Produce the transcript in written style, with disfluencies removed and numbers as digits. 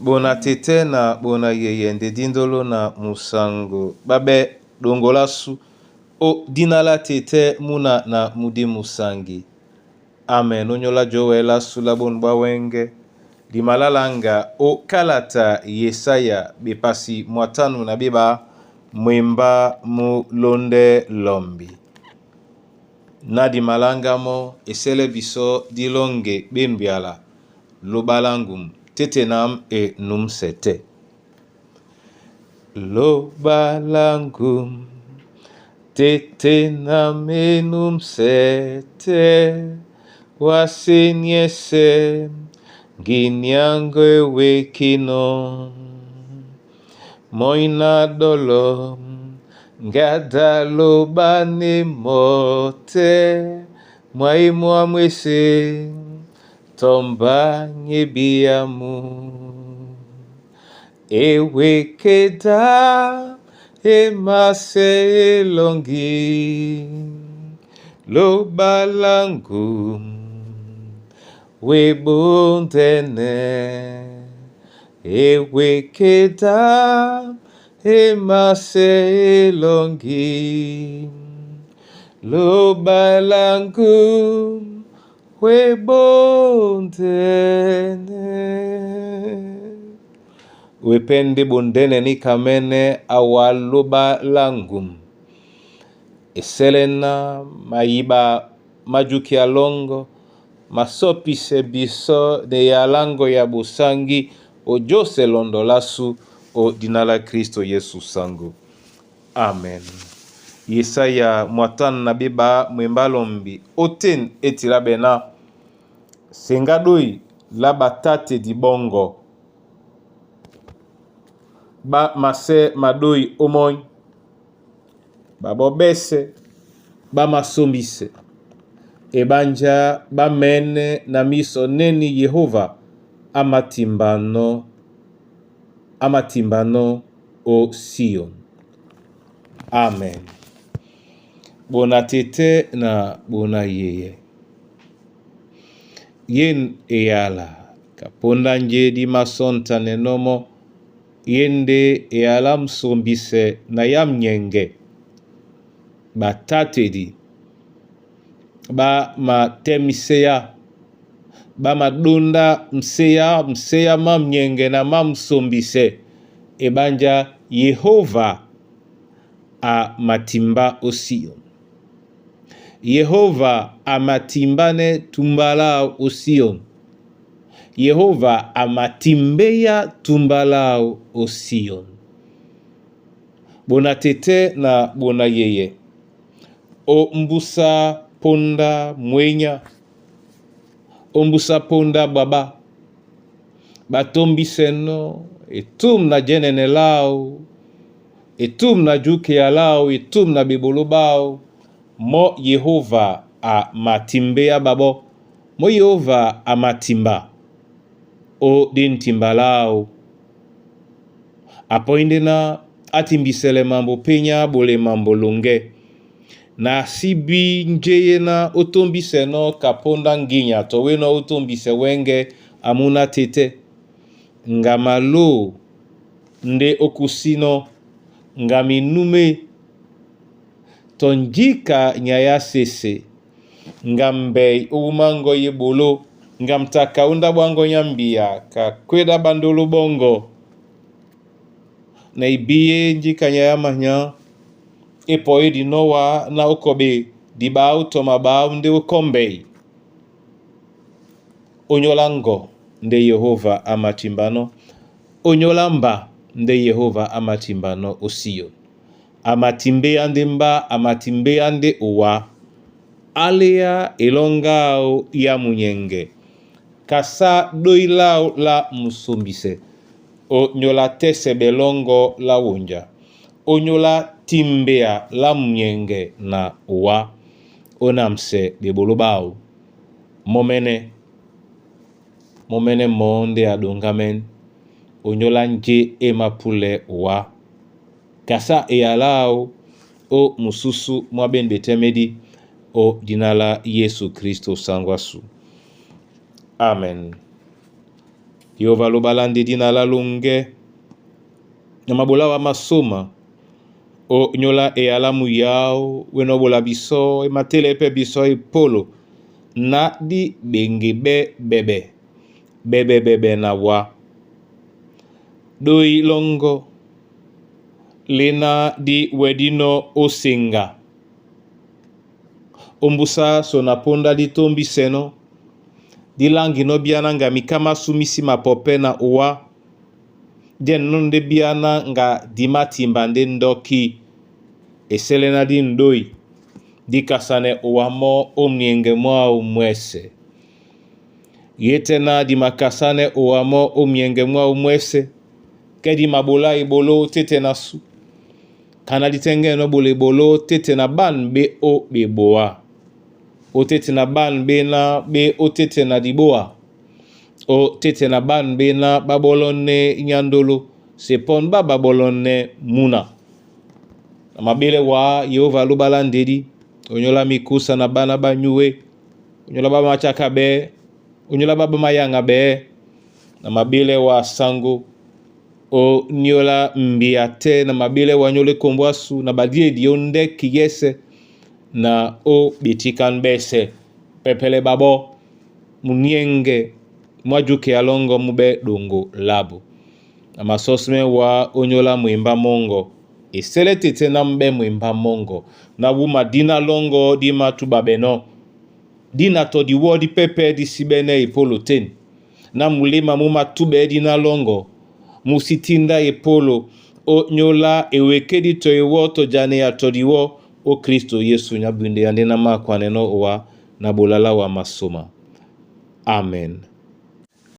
Bona tete na bona yeye nde dindolo na musango babe dongolasu o dinala tete muna na mudi musangi. Amen. Onyola joela sula bonba wenge di malalanga o kalata Yesaya bepasi mwatanu na biba mwemba mu londe lombi. Na di malanga mo esele biso di longe benbiala lobalangum tetenam e num sete. Lobalangum tetenam e num sete wasenyese ginyangwe wekino moina dolo ngadalo bane mote mwaimwa mwese tomba nyebiamu ewekeda emase longi lobalangu webondene ewekeda emase longi lobalangu webondene wepende bondene ni kamene awaloba langum eselena maiba majuki alongo masopise biso de yalango ya busangi ojose londolasu o dinala Kristo Yesu sangu. Amen. Yesaya mwatan na biba mwembalombi oten etirabena sengadoi labatate di bongo ba mase madoi omoy babobese ba masombise ebanja ba mene na miso neni Yehova amatimbano o Sion. Amen. Bona tete na bona yeye yen eyala kaponda nje di masonta nenomo yende eyala msombise na yamnyenge batate di ba matemiseya ba madunda mseya mamnyenge na mamsombise ebanja Yehova a matimba osio. Yehova amatimbane tumbala osio. Yehova amatimbeya tumbala osio. Bona tete na bona yeye o mbusa ponda mwenya o mbusa ponda baba batombiseno etum na jenene lao etum na juke ya lao etum na bibolo bao mo Yehova a matimbeya babo mo Yehova a matimba o din timbalao apoindena atimbisele mambo penya bole mambo longe na sibi njeye na otombise no kaponda nginya towe no otombise wenge amuna tete ngamalo nde okusino ngaminume tonjika nyaya sese ngambe umango yebolo ngamtaka unda bwango nyambia ka kweda bandolo bongo na ibiye njika nyaya manya epo edi nowa na okobe dibau tomabau nde ukombei onyolango nde Yehova amatimbano onyolamba nde Yehova amatimbano osio amatimbe ande mba amatimbe ande uwa alea elongao ya munyenge kasa doilao la musombise onyola tese belongo la wonja onyola timbea la munyenge na uwa onamse bebolobao momene monde adongamen onyola nje emapule uwa kasa eyalao o mususu mwaben betemedi o dinala Yesu Kristo sangwasu. Amen. Yehova lobalande dina la longe na mabola wa masoma o nyola e alamu yao weno bola biso e matele pe biso e polo na di bengi bebe na wa doi longo lena di wedino osenga ombusa sona ponda di tombi seno di langi no biana nga mikama sumisi mapope na uwa den nonde biana nga dimati mbande ndoki eselena di ndoi di kasane uwa mo omnienge mwa umwese yetena di makasane uwa mo omnienge mwa umwese kedi mabola ibolo tete na su kana ditenge no bole bolo tete na ban be o beboa o tete na ban be na be o tete na diboa o tete na ban be na babolone nyandolo sepon ba babolone muna mabele wa Yehova lubalandedi onyola mikusa na bana banyuwe onyola ba machaka be onyola ba mayanga be na mabele wa sango o nyola mbiate na mabele wa nyole kombwasu na badie dionde kiyese na o bitikan bese pepele babo munienge mwajuke alongo mube dongo labo na masosme wa onyola mwimba mongo iselete tena mbe mwimba mongo na wuma dina longo di matubabeno dina to di wodi pepe di sibene ipolo ten na mulima muma tube dina longo musitinda ipolo o nyola ewekedi to ewo to jane ya to diwo o Kristo Yesu nyabunde yande na makwane no wa na bolala wa masoma. Amen.